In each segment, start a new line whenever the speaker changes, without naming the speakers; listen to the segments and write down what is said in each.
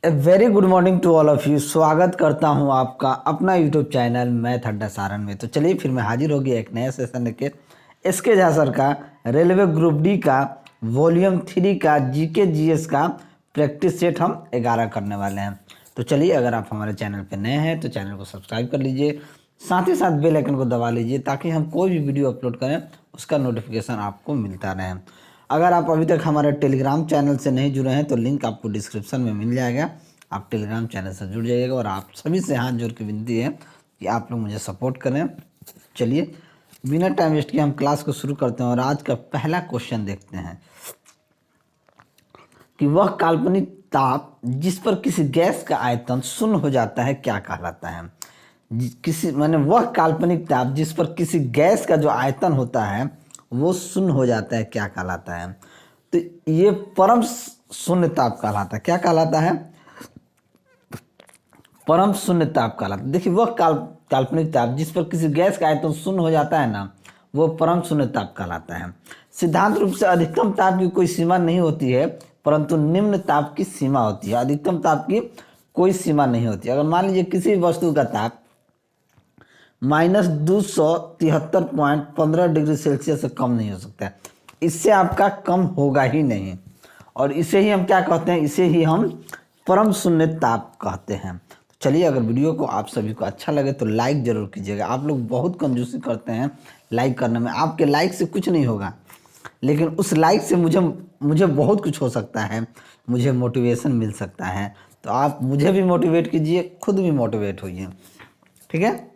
A very good morning to all of you. स्वागत करता हूं आपका अपना यूट्यूब चैनल मैथ अड्डा सारण में। तो चलिए फिर मैं हाजिर हो गया एक नया सेशन लेके एसके झा सर का रेलवे ग्रुप डी का वॉल्यूम 3 का जीके जीएस का प्रैक्टिस सेट हम 11 करने वाले हैं। तो चलिए, अगर आप हमारे चैनल पर नए हैं तो चैनल को सब्सक्राइब कर लीजिए, साथ ही साथ बेल आइकन को दबा लीजिए ताकि हम कोई भी वीडियो अपलोड करें उसका नोटिफिकेशन आपको मिलता रहे। अगर आप अभी तक हमारे टेलीग्राम चैनल से नहीं जुड़े हैं तो लिंक आपको डिस्क्रिप्शन में मिल जाएगा, आप टेलीग्राम चैनल से जुड़ जाइएगा। और आप सभी से हाथ जोड़ के विनती है कि आप लोग मुझे सपोर्ट करें। चलिए बिना टाइम वेस्ट किए हम क्लास को शुरू करते हैं और आज का पहला क्वेश्चन देखते हैं कि वह काल्पनिक ताप जिस पर किसी गैस का आयतन शून्य हो जाता है क्या कहलाता है। किसी माने वह काल्पनिक ताप जिस पर किसी गैस का जो आयतन होता है वो शून्य हो जाता है क्या कहलाता है। तो ये परम शून्य ताप कहलाता है। क्या कहलाता है? परम शून्य ताप कहलाता है। देखिए, वह काल्पनिक ताप जिस पर किसी गैस का आयतन शून्य हो जाता है ना, वो परम शून्य ताप कहलाता है। सिद्धांत रूप से अधिकतम ताप की कोई सीमा नहीं होती है, परंतु निम्न ताप की सीमा होती है। अधिकतम ताप की कोई सीमा नहीं होती। अगर मान लीजिए किसी वस्तु का ताप -273.15 डिग्री सेल्सियस से कम नहीं हो सकता है, इससे आपका कम होगा ही नहीं। और इसे ही हम क्या कहते हैं? इसे ही हम परम शून्य ताप कहते हैं। तो चलिए, अगर वीडियो को आप सभी को अच्छा लगे तो लाइक ज़रूर कीजिएगा। आप लोग बहुत कंजूसी करते हैं लाइक करने में। आपके लाइक से कुछ नहीं होगा, लेकिन उस लाइक से मुझे बहुत कुछ हो सकता है, मुझे मोटिवेशन मिल सकता है। तो आप मुझे भी मोटिवेट कीजिए, खुद भी मोटिवेट होइए, ठीक है।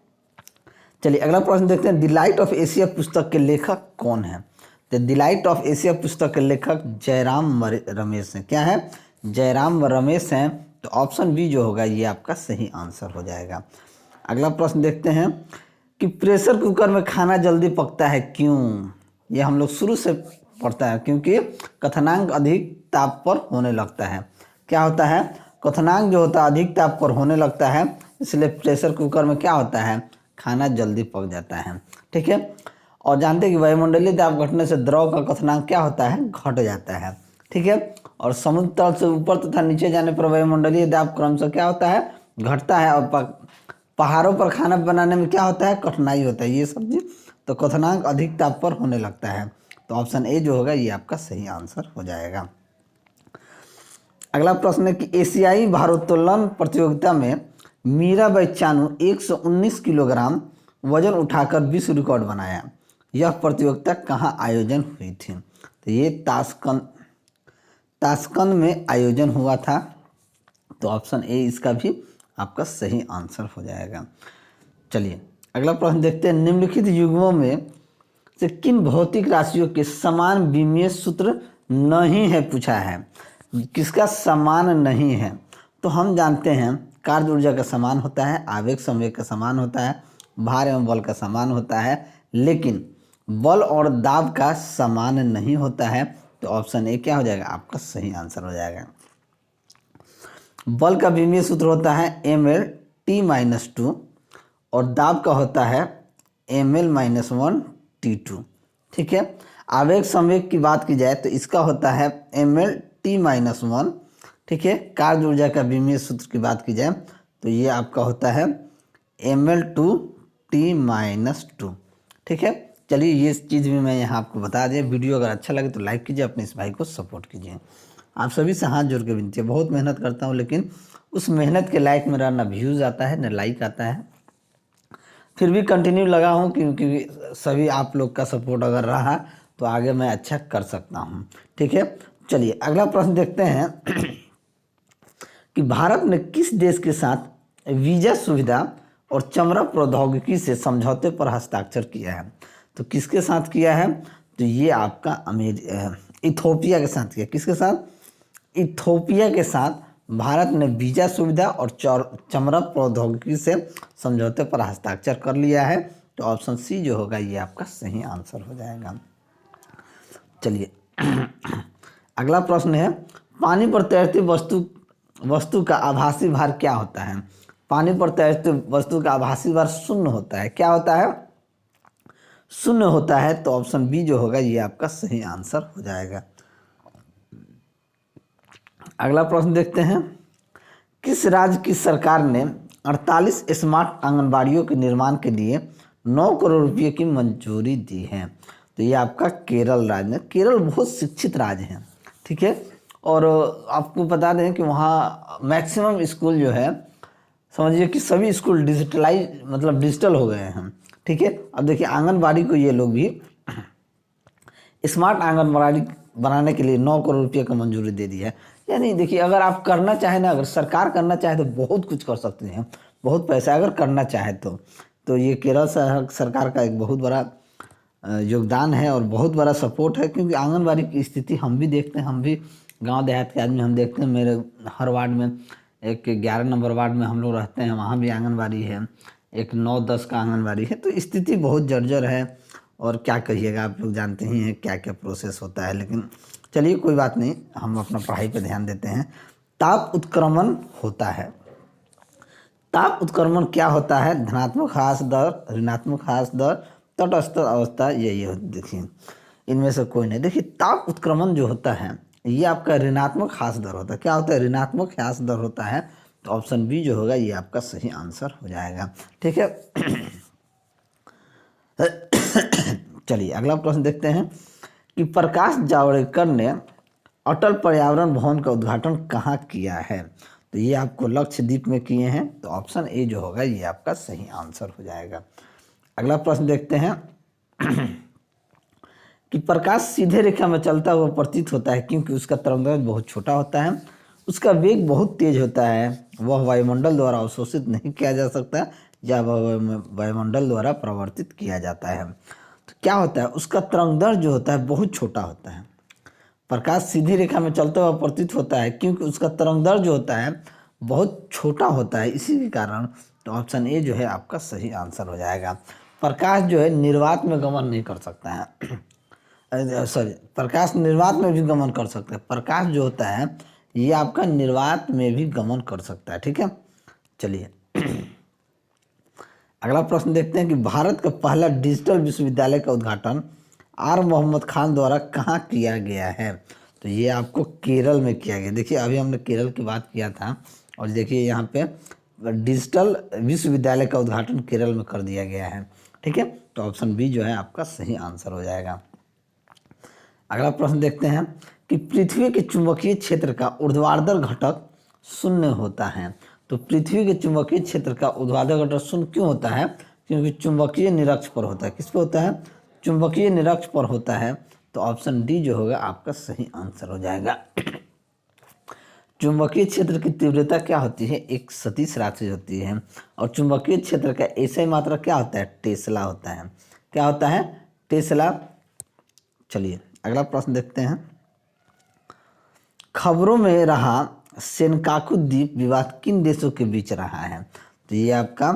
चलिए अगला प्रश्न देखते हैं। द लाइट ऑफ एशिया पुस्तक के लेखक कौन है? तो द लाइट ऑफ एशिया पुस्तक के लेखक जयराम रमेश हैं। क्या है? जयराम रमेश हैं। तो ऑप्शन बी जो होगा ये आपका सही आंसर हो जाएगा। अगला प्रश्न देखते हैं कि प्रेशर कुकर में खाना जल्दी पकता है क्यों? ये हम लोग शुरू से पढ़ता है। क्योंकि क्वथनांक अधिक ताप पर होने लगता है। क्या होता है? क्वथनांक जो होता है अधिक ताप पर होने लगता है, इसलिए प्रेशर कुकर में क्या होता है? खाना जल्दी पक जाता है, ठीक है। और जानते हैं कि वायुमंडलीय दाब घटने से द्रव का क्वथनांक क्या होता है? घट जाता है, ठीक है। और समुद्र तल से ऊपर तथा नीचे जाने पर वायुमंडलीय दाब क्रमशः क्या होता है? घटता है। और पहाड़ों पर खाना बनाने में क्या होता है? कठिनाई होता है। ये सब चीज तो क्वथनांक अधिक ताप पर होने लगता है। तो ऑप्शन ए जो होगा ये आपका सही आंसर हो जाएगा। अगला प्रश्न है कि एशियाई भारोत्तोलन प्रतियोगिता में मीराबाई चानू 119 किलोग्राम वजन उठाकर विश्व रिकॉर्ड बनाया। यह प्रतियोगिता कहाँ आयोजन हुई थी? तो ये ताशकंद में आयोजन हुआ था। तो ऑप्शन ए इसका भी आपका सही आंसर हो जाएगा। चलिए अगला प्रश्न देखते हैं। निम्नलिखित युग्मों में से किन भौतिक राशियों के समान विमीय सूत्र नहीं है पूछा है। किसका समान नहीं है? तो हम जानते हैं कार्य ऊर्जा का समान होता है, आवेग संवेग का समान होता है, भार एवं बल का समान होता है, लेकिन बल और दाब का समान नहीं होता है। तो ऑप्शन ए क्या हो जाएगा? आपका सही आंसर हो जाएगा। बल का विमीय सूत्र होता है mL/T-2 और दाब का होता है mL-1T2, ठीक है। आवेग संवेग की बात की जाए तो इसका होता है mL/T-1, ठीक है। कार्य ऊर्जा का विमीय सूत्र की बात की जाए तो ये आपका होता है mL/T-2, ठीक है। चलिए ये चीज़ भी मैं यहाँ आपको बता दें। वीडियो अगर अच्छा लगे तो लाइक कीजिए, अपने इस भाई को सपोर्ट कीजिए। आप सभी से हाथ जोड़ के विनती है। बहुत मेहनत करता हूँ, लेकिन उस मेहनत के लायक मेरा ना व्यूज़ आता है ना लाइक आता है। फिर भी कंटिन्यू लगा हूँ क्योंकि सभी आप लोग का सपोर्ट अगर रहा तो आगे मैं अच्छा कर सकता हूँ, ठीक है। चलिए अगला प्रश्न देखते हैं कि भारत ने किस देश के साथ वीजा सुविधा और चमड़ा प्रौद्योगिकी से समझौते पर हस्ताक्षर किया है? तो किसके साथ किया है? तो ये आपका इथोपिया के साथ किया। किसके साथ? इथोपिया के साथ भारत ने वीजा सुविधा और चमड़ा प्रौद्योगिकी से समझौते पर हस्ताक्षर कर लिया है। तो ऑप्शन सी जो होगा ये आपका सही आंसर हो जाएगा। चलिए अगला प्रश्न है। पानी पर तैरती वस्तु का आभासी भार क्या होता है? पानी पर तैरती वस्तु का आभासी भार शून्य होता है। क्या होता है? शून्य होता है। तो ऑप्शन बी जो होगा ये आपका सही आंसर हो जाएगा। अगला प्रश्न देखते हैं किस राज्य की सरकार ने 48 स्मार्ट आंगनबाड़ियों के निर्माण के लिए 9 करोड़ रुपये की मंजूरी दी है? तो ये आपका केरल राज्य है। केरल बहुत शिक्षित राज्य है, ठीक है। और आपको बता दें कि वहाँ मैक्सिमम स्कूल जो है, समझिए कि सभी स्कूल डिजिटलाइज मतलब डिजिटल हो गए हैं, ठीक है। अब देखिए आंगनबाड़ी को ये लोग भी स्मार्ट आंगनबाड़ी बनाने के लिए 9 करोड़ रुपये का मंजूरी दे दी है। यानी देखिए अगर आप करना चाहें ना, अगर सरकार करना चाहे तो बहुत कुछ कर सकते हैं, बहुत पैसा अगर करना चाहे तो ये केरल सरकार का एक बहुत बड़ा योगदान है और बहुत बड़ा सपोर्ट है। क्योंकि आंगनबाड़ी की स्थिति हम भी देखते हैं, हम भी गांव देहात के आदमी हम देखते हैं। मेरे हर वार्ड में, एक 11 नंबर वार्ड में हम लोग रहते हैं, वहाँ भी आंगनबाड़ी है, एक 9-10 का आंगनबाड़ी है। तो स्थिति बहुत जर्जर है और क्या कहिएगा, आप लोग जानते ही हैं क्या क्या प्रोसेस होता है। लेकिन चलिए कोई बात नहीं, हम अपना पढ़ाई पे ध्यान देते हैं। ताप उत्क्रमण होता है। ताप उत्क्रमण क्या होता है? धनात्मक ह्रास दर, ऋणात्मक ह्रास दर, तटस्थ अवस्था, यही हो। देखिए इनमें से कोई नहीं। देखिए ताप उत्क्रमण जो होता है ये आपका ऋणात्मक ह्रास दर होता है। क्या होता है? ऋणात्मक ह्रास दर होता है। तो ऑप्शन बी जो होगा ये आपका सही आंसर हो जाएगा, ठीक है। चलिए अगला प्रश्न देखते हैं कि प्रकाश जावड़ेकर ने अटल पर्यावरण भवन का उद्घाटन कहाँ किया है? तो ये आपको लक्षद्वीप में किए हैं। तो ऑप्शन ए जो होगा ये आपका सही आंसर हो जाएगा। अगला प्रश्न देखते हैं कि प्रकाश सीधे रेखा में चलता हुआ प्रतीत होता है क्योंकि उसका तरंगदैर्घ्य बहुत छोटा होता है, उसका वेग बहुत तेज होता है, वह वायुमंडल द्वारा अवशोषित नहीं किया जा सकता या वह वायुमंडल द्वारा प्रवर्तित किया जाता है। तो क्या होता है? उसका तरंगदैर्घ्य जो होता है बहुत छोटा होता है। प्रकाश सीधी रेखा में चलता हुआ प्रतीत होता है क्योंकि उसका तरंगदैर्घ्य जो होता है बहुत छोटा होता है, इसी के कारण। तो ऑप्शन ए जो है आपका सही आंसर हो जाएगा। प्रकाश जो है निर्वात में गमन नहीं कर सकता है। सॉरी, प्रकाश निर्वात में भी गमन कर सकता है। प्रकाश जो होता है ये आपका निर्वात में भी गमन कर सकता है, ठीक है। चलिए अगला प्रश्न देखते हैं कि भारत का पहला डिजिटल विश्वविद्यालय का उद्घाटन आर मोहम्मद खान द्वारा कहाँ किया गया है? तो ये आपको केरल में किया गया। देखिए अभी हमने केरल की बात किया था और देखिए यहाँ पे डिजिटल विश्वविद्यालय का उद्घाटन केरल में कर दिया गया है, ठीक है। तो ऑप्शन बी जो है आपका सही आंसर हो जाएगा। अगला प्रश्न देखते हैं कि पृथ्वी के चुंबकीय क्षेत्र का ऊर्ध्वाधर घटक शून्य होता है। तो पृथ्वी के चुंबकीय क्षेत्र का ऊर्ध्वाधर घटक शून्य क्यों होता है? क्योंकि चुंबकीय निरक्ष पर होता है। किस पे होता है? चुंबकीय निरक्ष पर होता है। तो ऑप्शन डी जो होगा आपका सही आंसर हो जाएगा। चुंबकीय क्षेत्र की तीव्रता क्या होती है? एक सदिश राशि होती है। और चुंबकीय क्षेत्र का ऐसा ही मात्रा क्या होता है? टेस्ला होता है। क्या होता है? टेस्ला। चलिए अगला प्रश्न देखते हैं। खबरों में रहा सेनकाकू द्वीप विवाद किन देशों के बीच रहा है? तो ये आपका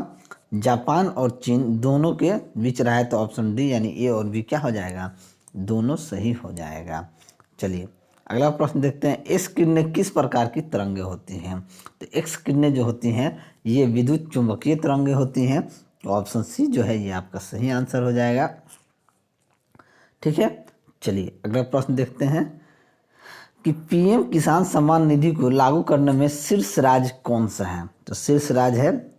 जापान और चीन दोनों के बीच रहा है। तो ऑप्शन डी यानी ए और बी क्या हो जाएगा? दोनों सही हो जाएगा। चलिए अगला प्रश्न देखते हैं। एक्स किरणें किस प्रकार की तरंगें होती हैं? तो एक्स किरणें जो होती हैं ये विद्युत चुंबकीय तरंगें होती हैं। तो ऑप्शन सी जो है ये आपका सही आंसर हो जाएगा, ठीक है। चलिए अगला प्रश्न देखते हैं कि पीएम किसान सम्मान निधि को लागू करने में शीर्ष राज्य कौन सा है? तो शीर्ष राज्य है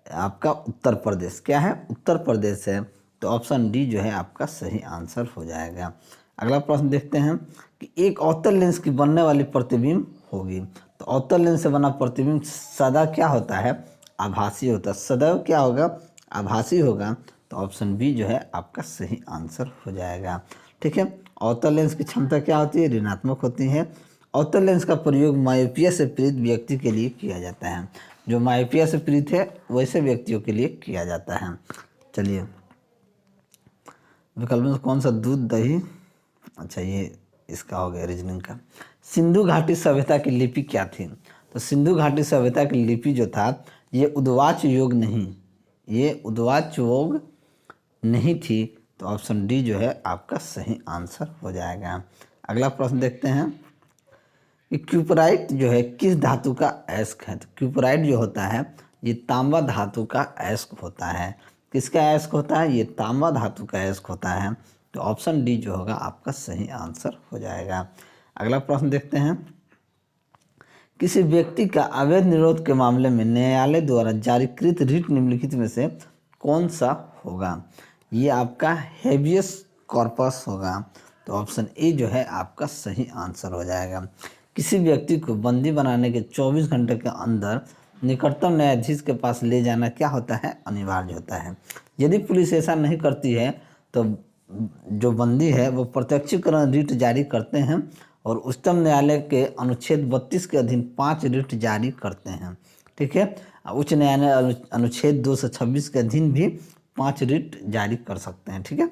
आपका उत्तर प्रदेश। क्या है? उत्तर प्रदेश है। तो ऑप्शन डी जो है आपका सही आंसर हो जाएगा। अगला प्रश्न देखते हैं कि एक अवतल लेंस की बनने वाली प्रतिबिंब होगी। तो अवतल लेंस से बना प्रतिबिंब सदा क्या होता है? आभासी होता है। सदैव क्या होगा? आभासी होगा। तो ऑप्शन बी जो है आपका सही आंसर हो जाएगा, ठीक है। अवतल लेंस की क्षमता क्या होती है? ऋणात्मक होती है। अवतल लेंस का प्रयोग मायोपिया से पीड़ित व्यक्ति के लिए किया जाता है। जो मायोपिया से पीड़ित है वैसे व्यक्तियों के लिए किया जाता है। चलिए विकल्प में कौन सा? दूध, दही। अच्छा ये इसका हो गया रीजनिंग का। सिंधु घाटी सभ्यता की लिपि क्या थी? तो सिंधु घाटी सभ्यता की लिपि जो था ये उद्वाच योग नहीं, ये उद्वाच योग नहीं थी। तो ऑप्शन डी जो है आपका सही आंसर हो जाएगा। अगला प्रश्न देखते हैं कि क्यूपराइट जो है किस धातु का अयस्क है? तो क्यूपराइट जो होता है ये तांबा धातु का अयस्क होता है। किसका अयस्क होता है? ये तांबा धातु का अयस्क होता है। तो ऑप्शन डी जो होगा आपका सही आंसर हो जाएगा। अगला प्रश्न देखते हैं किसी व्यक्ति का अवैध निरोध के मामले में न्यायालय द्वारा जारीकृत रिट निम्नलिखित में से कौन सा होगा? ये आपका हेबियस कॉर्पस होगा। तो ऑप्शन ए जो है आपका सही आंसर हो जाएगा। किसी व्यक्ति को बंदी बनाने के 24 घंटे के अंदर निकटतम न्यायाधीश के पास ले जाना क्या होता है? अनिवार्य होता है। यदि पुलिस ऐसा नहीं करती है तो जो बंदी है वो प्रत्यक्षीकरण रिट जारी करते हैं और उच्चतम न्यायालय के अनुच्छेद 32 के अधीन 5 रिट जारी करते हैं। ठीक है, उच्च न्यायालय अनुच्छेद 226 के अधीन भी 5 रिट जारी कर सकते हैं। ठीक है,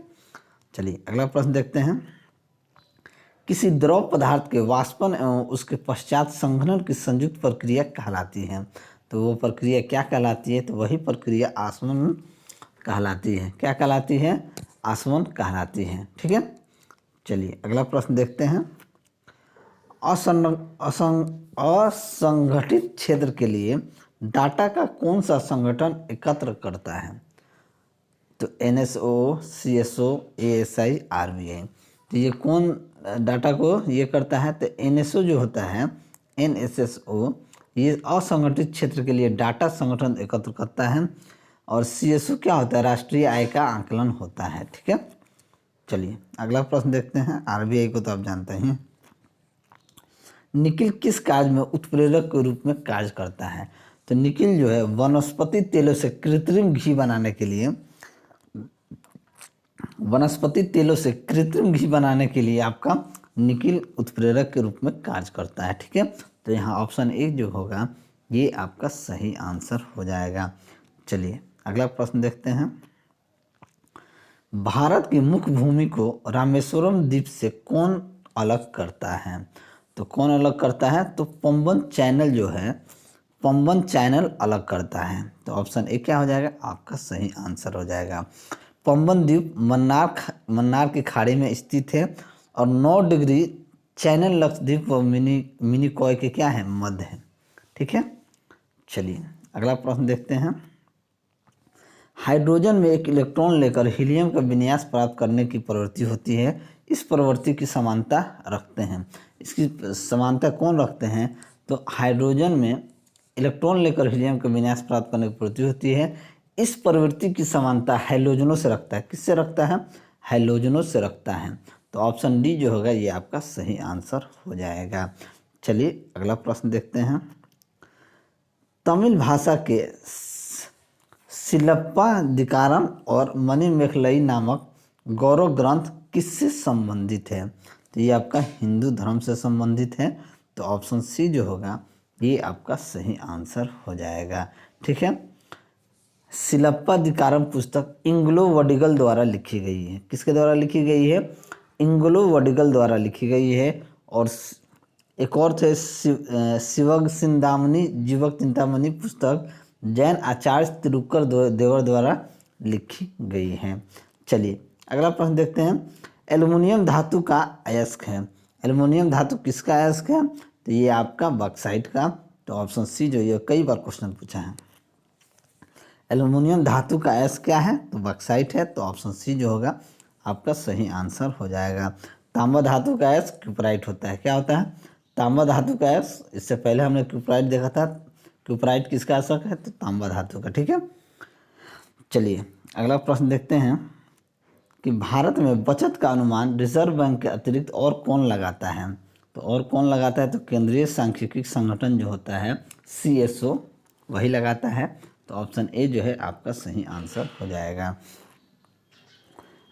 चलिए अगला प्रश्न देखते हैं। किसी द्रव पदार्थ के वाष्पन एवं उसके पश्चात संघनन की संयुक्त प्रक्रिया कहलाती है। तो वो प्रक्रिया क्या कहलाती है? तो वही प्रक्रिया आसवन कहलाती है। क्या कहलाती है? आसवन कहलाती है। ठीक है, चलिए अगला प्रश्न देखते हैं। असंगठित क्षेत्र के लिए डाटा का कौन सा संगठन एकत्र करता है? तो NSO, CSO, ASI, RBI। तो ये कौन डाटा को ये करता है? तो NSO जो होता है, NSSO, ये असंगठित क्षेत्र के लिए डाटा संगठन एकत्र करता है। और CSO क्या होता है? राष्ट्रीय आय का आकलन होता है। ठीक है, चलिए अगला प्रश्न देखते हैं। RBI को तो आप जानते हैं। निकिल किस कार्य में उत्प्रेरक के रूप में कार्य करता है? तो निकिल जो है वनस्पति तेलों से कृत्रिम घी बनाने के लिए आपका निकिल उत्प्रेरक के रूप में कार्य करता है। ठीक है, तो यहाँ ऑप्शन ए जो होगा ये आपका सही आंसर हो जाएगा। चलिए अगला प्रश्न देखते हैं। भारत की मुख्य भूमि को रामेश्वरम द्वीप से कौन अलग करता है? तो कौन अलग करता है? तो पंबन चैनल जो है, पंबन चैनल अलग करता है। तो ऑप्शन ए क्या हो जाएगा? आपका सही आंसर हो जाएगा। पंबन द्वीप मन्नार की खाड़ी में स्थित है और 9 डिग्री चैनल लक्षद्वीप व मिनिकॉय के क्या है? मध्य है। ठीक है, चलिए अगला प्रश्न देखते हैं। हाइड्रोजन में एक इलेक्ट्रॉन लेकर हीलियम का विन्यास प्राप्त करने की प्रवृत्ति होती है। इस प्रवृत्ति की समानता रखते हैं। इसकी समानता कौन रखते हैं? तो हाइड्रोजन में इलेक्ट्रॉन लेकर हीलियम का विन्यास प्राप्त करने की प्रवृत्ति होती है। इस प्रवृत्ति की समानता हैलोजनों से रखता है। किससे रखता है? हैलोजनों से रखता है। तो ऑप्शन डी जो होगा ये आपका सही आंसर हो जाएगा। चलिए अगला प्रश्न देखते हैं। तमिल भाषा के सिलप्पाधिकारम और मणिमेखलई नामक गौरव ग्रंथ किससे संबंधित है? तो ये आपका हिंदू धर्म से संबंधित है। तो ऑप्शन सी जो होगा ये आपका सही आंसर हो जाएगा। ठीक है, सिलप्पाधिकारम पुस्तक इंग्लो वडिगल द्वारा लिखी गई है। किसके द्वारा लिखी गई है? इंग्लो वडिगल द्वारा लिखी गई है। और एक और थे शिवग सिंदामणि जीवक चिंतामणि पुस्तक जैन आचार्य तिरुक्कर देवर द्वारा लिखी गई है। चलिए अगला प्रश्न देखते हैं। एल्युमिनियम धातु का अयस्क है। एल्युमिनियम धातु किसका अयस्क है? तो ये आपका बॉक्साइट का। तो ऑप्शन सी जो ये कई बार क्वेश्चन पूछा है। एल्युमिनियम धातु का अयस्क क्या है? तो बॉक्साइट है। तो ऑप्शन सी जो होगा आपका सही आंसर हो जाएगा। तांबा धातु का अयस्क क्यूपराइट होता है। क्या होता है? तांबा धातु का अयस्क। इससे पहले हमने क्यूपराइट देखा था। क्यूपराइट किसका अयस्क है? तो तांबा धातु का। ठीक है, चलिए अगला प्रश्न देखते हैं कि भारत में बचत का अनुमान रिजर्व बैंक के अतिरिक्त और कौन लगाता है? तो और कौन लगाता है? तो केंद्रीय सांख्यिकी संगठन जो होता है CSO वही लगाता है। तो ऑप्शन ए जो है आपका सही आंसर हो जाएगा।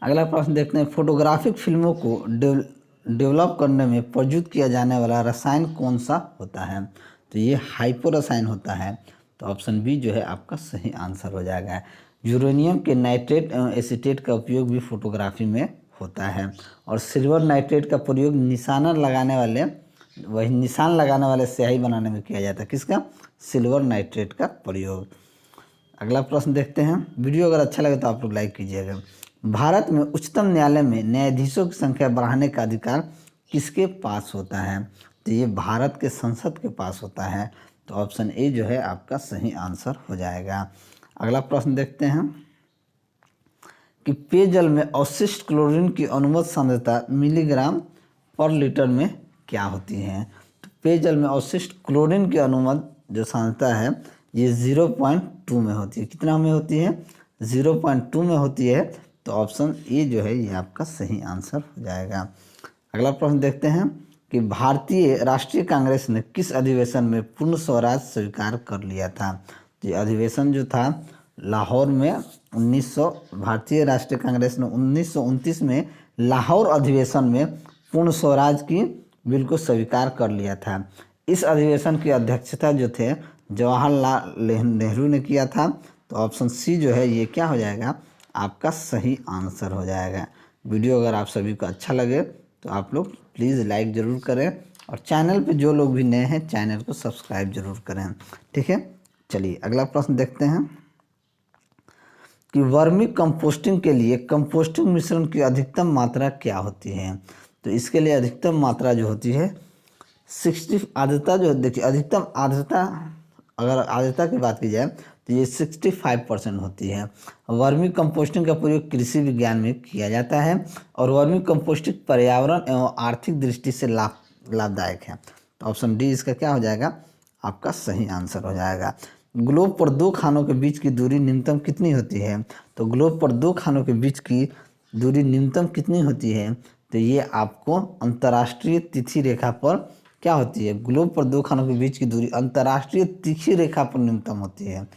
अगला प्रश्न देखते हैं। फोटोग्राफिक फिल्मों को डेवलप करने में प्रयुक्त किया जाने वाला रसायन कौन सा होता है? तो ये हाइपो रसायन होता है। तो ऑप्शन बी जो है आपका सही आंसर हो जाएगा। यूरेनियम के नाइट्रेट एवं एसीटेट का उपयोग भी फोटोग्राफी में होता है। और सिल्वर नाइट्रेट का प्रयोग निशान लगाने वाले स्याही बनाने में किया जाता है। किसका? सिल्वर नाइट्रेट का प्रयोग। अगला प्रश्न देखते हैं। वीडियो अगर अच्छा लगे तो आप लोग लाइक कीजिएगा। भारत में उच्चतम न्यायालय में न्यायाधीशों की संख्या बढ़ाने का अधिकार किसके पास होता है? तो ये भारत के संसद के पास होता है। तो ऑप्शन ए जो है आपका सही आंसर हो जाएगा। अगला प्रश्न देखते हैं कि पेयजल में अवशिष्ट क्लोरीन की अनुमत सांद्रता मिलीग्राम पर लीटर में क्या होती है? तो पेयजल में अवशिष्ट क्लोरीन की अनुमत जो सांद्रता है ये 0.2 में होती है। कितना में होती है? 0.2 में होती है। तो ऑप्शन ए जो है ये आपका सही आंसर हो जाएगा। अगला प्रश्न देखते हैं कि भारतीय राष्ट्रीय कांग्रेस ने किस अधिवेशन में पूर्ण स्वराज स्वीकार कर लिया था? तो ये अधिवेशन जो था लाहौर में 1900 भारतीय राष्ट्रीय कांग्रेस ने 1929 में लाहौर अधिवेशन में पूर्ण स्वराज की बिल को स्वीकार कर लिया था। इस अधिवेशन की अध्यक्षता जो थे जवाहरलाल नेहरू ने किया था। तो ऑप्शन सी जो है ये क्या हो जाएगा? आपका सही आंसर हो जाएगा। वीडियो अगर आप सभी को अच्छा लगे तो आप लोग प्लीज़ लाइक ज़रूर करें और चैनल पे जो लोग भी नए हैं चैनल को सब्सक्राइब जरूर करें। ठीक है, चलिए अगला प्रश्न देखते हैं कि वर्मी कंपोस्टिंग के लिए कंपोस्टिंग मिश्रण की अधिकतम मात्रा क्या होती है? तो इसके लिए अधिकतम मात्रा जो होती है 60 आर्द्रता जो देखिए अधिकतम आर्द्रता अगर आर्द्रता की बात की जाए तो ये 65% होती है। वर्मी कंपोस्टिंग का प्रयोग कृषि विज्ञान में किया जाता है और वर्मी कंपोस्टिंग पर्यावरण एवं आर्थिक दृष्टि से लाभदायक है। तो ऑप्शन डी इसका क्या हो जाएगा? आपका सही आंसर हो जाएगा। ग्लोब पर दो खानों के बीच की दूरी न्यूनतम कितनी होती है? तो ग्लोब पर दो खानों के बीच की दूरी न्यूनतम कितनी होती है? तो ये आपको अंतर्राष्ट्रीय तिथि रेखा पर क्या होती है? ग्लोब पर दो खानों के बीच की दूरी अंतर्राष्ट्रीय तिथि रेखा पर न्यूनतम होती है।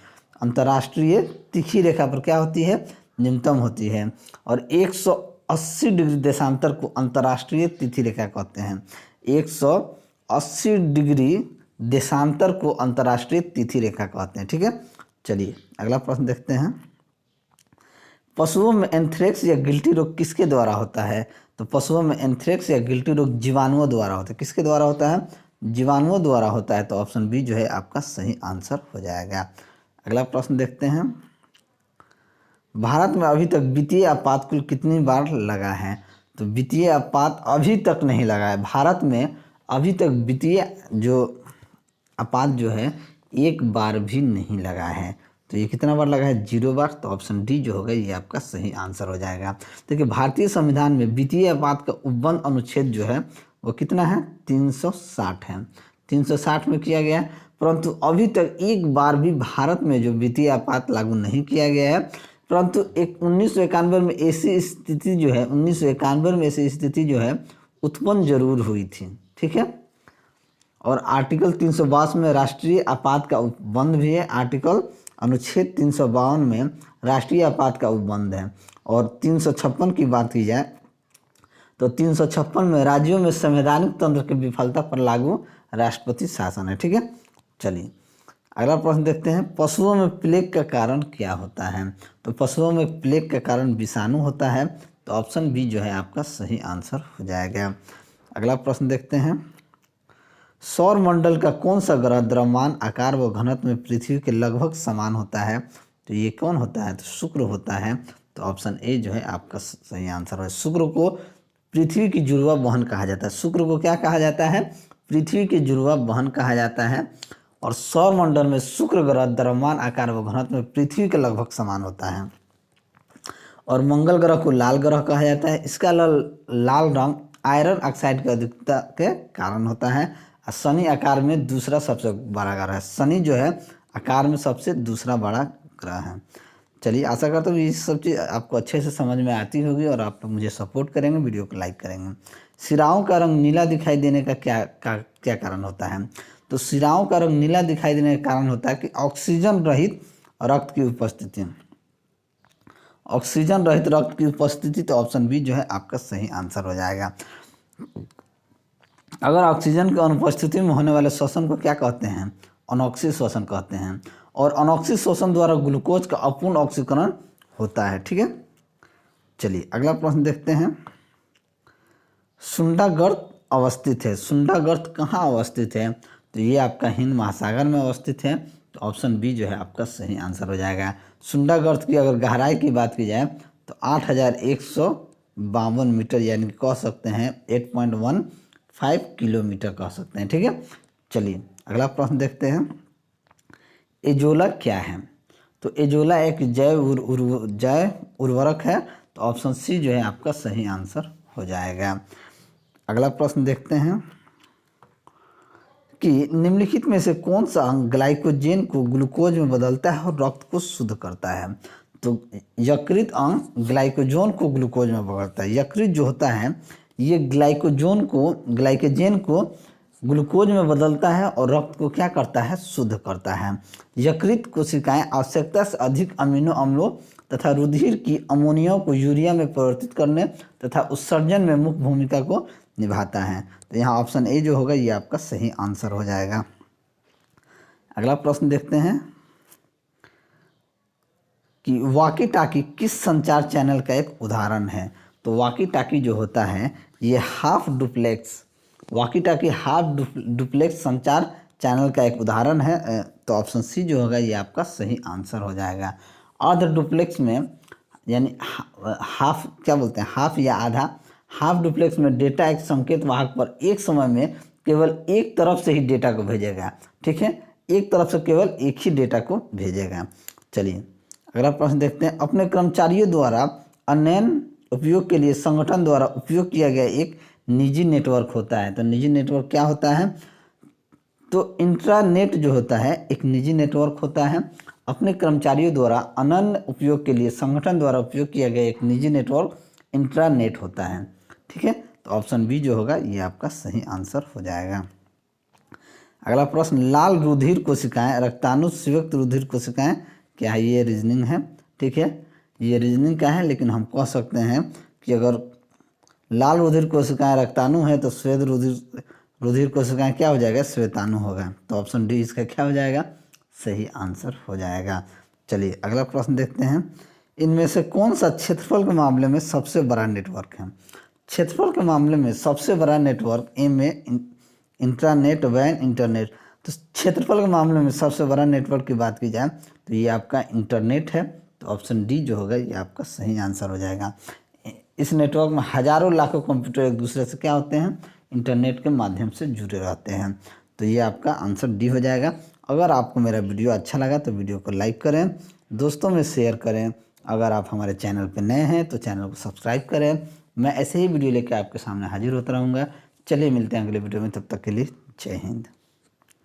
अंतर्राष्ट्रीय तिथि रेखा पर क्या होती है? न्यूनतम होती है। और 180 डिग्री देशांतर को अंतर्राष्ट्रीय तिथि रेखा कहते हैं। 180 डिग्री देशांतर को अंतर्राष्ट्रीय तिथि रेखा कहते हैं। ठीक है, चलिए अगला प्रश्न देखते हैं। पशुओं में एंथ्रेक्स या गिल्टी रोग किसके द्वारा होता है? तो पशुओं में एंथ्रेक्स या गिल्टी रोग जीवाणुओं द्वारा होता है। किसके द्वारा होता है? जीवाणुओं द्वारा होता है। तो ऑप्शन बी जो है आपका सही आंसर हो जाएगा। अगला प्रश्न देखते हैं। भारत में अभी तक वित्तीय आपात कुल कितनी बार लगा है? तो वित्तीय आपात अभी तक नहीं लगा है। भारत में अभी तक वित्तीय जो आपात जो है एक बार भी नहीं लगा है। तो ये कितना बार लगा है? 0 बार। तो ऑप्शन डी जो होगा ये आपका सही आंसर हो जाएगा। देखिए भारतीय संविधान में वित्तीय आपात का उपबंध अनुच्छेद जो है वो कितना है? 360 है। 360 में किया गया है, परंतु अभी तक एक बार भी भारत में जो वित्तीय आपात लागू नहीं किया गया है। परंतु एक 1991 में ऐसी स्थिति जो है 1991 में ऐसी स्थिति जो है उत्पन्न जरूर हुई थी। ठीक है, और आर्टिकल 352 में राष्ट्रीय आपात का उपबंध भी है। आर्टिकल अनुच्छेद 352 में राष्ट्रीय आपात का उपबंध है। और 356 की बात की जाए तो 356 में राज्यों में संवैधानिक तंत्र की विफलता पर लागू राष्ट्रपति शासन है। ठीक है, चलिए अगला प्रश्न देखते हैं। पशुओं में प्लेग का कारण क्या होता है? तो पशुओं में प्लेग का कारण विषाणु होता है। तो ऑप्शन बी जो है आपका सही आंसर हो जाएगा। अगला प्रश्न देखते हैं। सौर मंडल का कौन सा ग्रह द्रव्यमान आकार व घनत्व में पृथ्वी के लगभग समान होता है? तो ये कौन होता है? तो शुक्र होता है। तो ऑप्शन ए जो है आपका सही आंसर है। शुक्र को पृथ्वी की जुड़वा बहन कहा जाता है। शुक्र को क्या कहा जाता है? पृथ्वी की जुड़वा बहन कहा जाता है। और सौर मंडल में शुक्र ग्रह द्रव्यमान आकार व घनत्व में पृथ्वी के लगभग समान होता है। और मंगल ग्रह को लाल ग्रह कहा जाता है। इसका लाल रंग आयरन ऑक्साइड की अधिकता के कारण होता है। शनि आकार में दूसरा सबसे बड़ा ग्रह है। शनि जो है आकार में सबसे दूसरा बड़ा ग्रह है। चलिए आशा करता हूँ ये सब चीज़ आपको अच्छे से समझ में आती होगी और आप लोग मुझे सपोर्ट करेंगे, वीडियो को लाइक करेंगे। सिराओं का रंग नीला दिखाई देने का क्या कारण होता है? तो सिराओं का रंग नीला दिखाई देने का कारण होता है कि ऑक्सीजन रहित रक्त की उपस्थिति। ऑक्सीजन रहित रक्त की उपस्थिति। तो ऑप्शन बी जो है आपका सही आंसर हो जाएगा। अगर ऑक्सीजन की अनुपस्थिति में होने वाले श्वसन को क्या कहते हैं? अनॉक्सी श्वसन कहते हैं। और अनॉक्सी श्वसन द्वारा ग्लूकोज का अपूर्ण ऑक्सीकरण होता है। ठीक है, चलिए अगला प्रश्न देखते हैं। सुंडा गर्त अवस्थित है। सुंडा गर्त कहाँ अवस्थित है? तो ये आपका हिंद महासागर में अवस्थित है। तो ऑप्शन बी जो है आपका सही आंसर हो जाएगा। सुंडा गर्त की अगर गहराई की बात की जाए तो 8152 मीटर यानी कह सकते हैं 8.15 किलोमीटर कह सकते हैं। ठीक है, चलिए अगला प्रश्न देखते हैं। एजोला क्या है? तो एजोला एक जैव उर्वरक है। तो ऑप्शन सी जो है आपका सही आंसर हो जाएगा। अगला प्रश्न देखते हैं। कि निम्नलिखित में से कौन सा अंग ग्लाइकोजेन को ग्लूकोज में बदलता है और रक्त को शुद्ध करता है। तो यकृत अंग ग्लाइकोजन को ग्लूकोज में बदलता है। यकृत जो होता है ये ग्लाइकोजेन को ग्लूकोज में बदलता है और रक्त को क्या करता है, शुद्ध करता है। यकृत कोशिकाएं आवश्यकता से अधिक अमीनो अम्लों तथा रुधिर की अमोनिया को यूरिया में परिवर्तित करने तथा उत्सर्जन में मुख्य भूमिका को निभाता है। तो यहाँ ऑप्शन ए जो होगा ये आपका सही आंसर हो जाएगा। अगला प्रश्न देखते हैं कि वॉकी टाकी किस संचार चैनल का एक उदाहरण है। तो वॉकी टाकी जो होता है ये हाफ डुप्लेक्स संचार चैनल का एक उदाहरण है। तो ऑप्शन सी जो होगा ये आपका सही आंसर हो जाएगा। अर्ध डुप्लेक्स में यानी हाफ क्या बोलते हैं, हाफ या आधा, हाफ डुप्लेक्स में डेटा एक संकेत वाहक पर एक समय में केवल एक तरफ से ही डेटा को भेजेगा। ठीक है, एक तरफ से केवल एक ही डेटा को भेजेगा। चलिए अगला प्रश्न देखते हैं। अपने कर्मचारियों द्वारा अनन्य उपयोग के लिए संगठन द्वारा उपयोग किया गया एक निजी नेटवर्क होता है। तो निजी नेटवर्क क्या होता है, तो इंट्रानेट जो होता है एक निजी नेटवर्क होता है। अपने कर्मचारियों द्वारा अनन्य उपयोग के लिए संगठन द्वारा उपयोग किया गया एक निजी नेटवर्क इंट्रानेट होता है। ठीक है, तो ऑप्शन बी जो होगा ये आपका सही आंसर हो जाएगा। अगला प्रश्न, लाल रुधिर कोशिकाएं रक्ताणु संयुक्त रुधिर कोशिकाएं क्या है। ये रीजनिंग है। ठीक है, ये रीजनिंग का है, लेकिन हम कह सकते हैं कि अगर लाल रुधिर कोशिकाएं रक्ताणु है तो श्वेत रुधिर कोशिकाएं क्या हो जाएगा, श्वेताणु होगा। तो ऑप्शन डी इसका क्या हो जाएगा, सही आंसर हो जाएगा। चलिए अगला प्रश्न देखते हैं। इनमें से कौन सा क्षेत्रफल के मामले में सबसे बड़ा नेटवर्क है। क्षेत्रफल के मामले में सबसे बड़ा नेटवर्क ए में इंट्रानेट वैन इंटरनेट। तो क्षेत्रफल के मामले में सबसे बड़ा नेटवर्क की बात की जाए तो ये आपका इंटरनेट है। तो ऑप्शन डी जो होगा ये आपका सही आंसर हो जाएगा। इस नेटवर्क में हजारों लाखों कंप्यूटर एक दूसरे से क्या होते हैं, इंटरनेट के माध्यम से जुड़े रहते हैं। तो ये आपका आंसर डी हो जाएगा। अगर आपको मेरा वीडियो अच्छा लगा तो वीडियो को लाइक करें, दोस्तों में शेयर करें। अगर आप हमारे चैनल पर नए हैं तो चैनल को सब्सक्राइब करें। मैं ऐसे ही वीडियो लेकर आपके सामने हाजिर होता रहूँगा। चलिए मिलते हैं अगले वीडियो में, तब तक के लिए जय हिंद।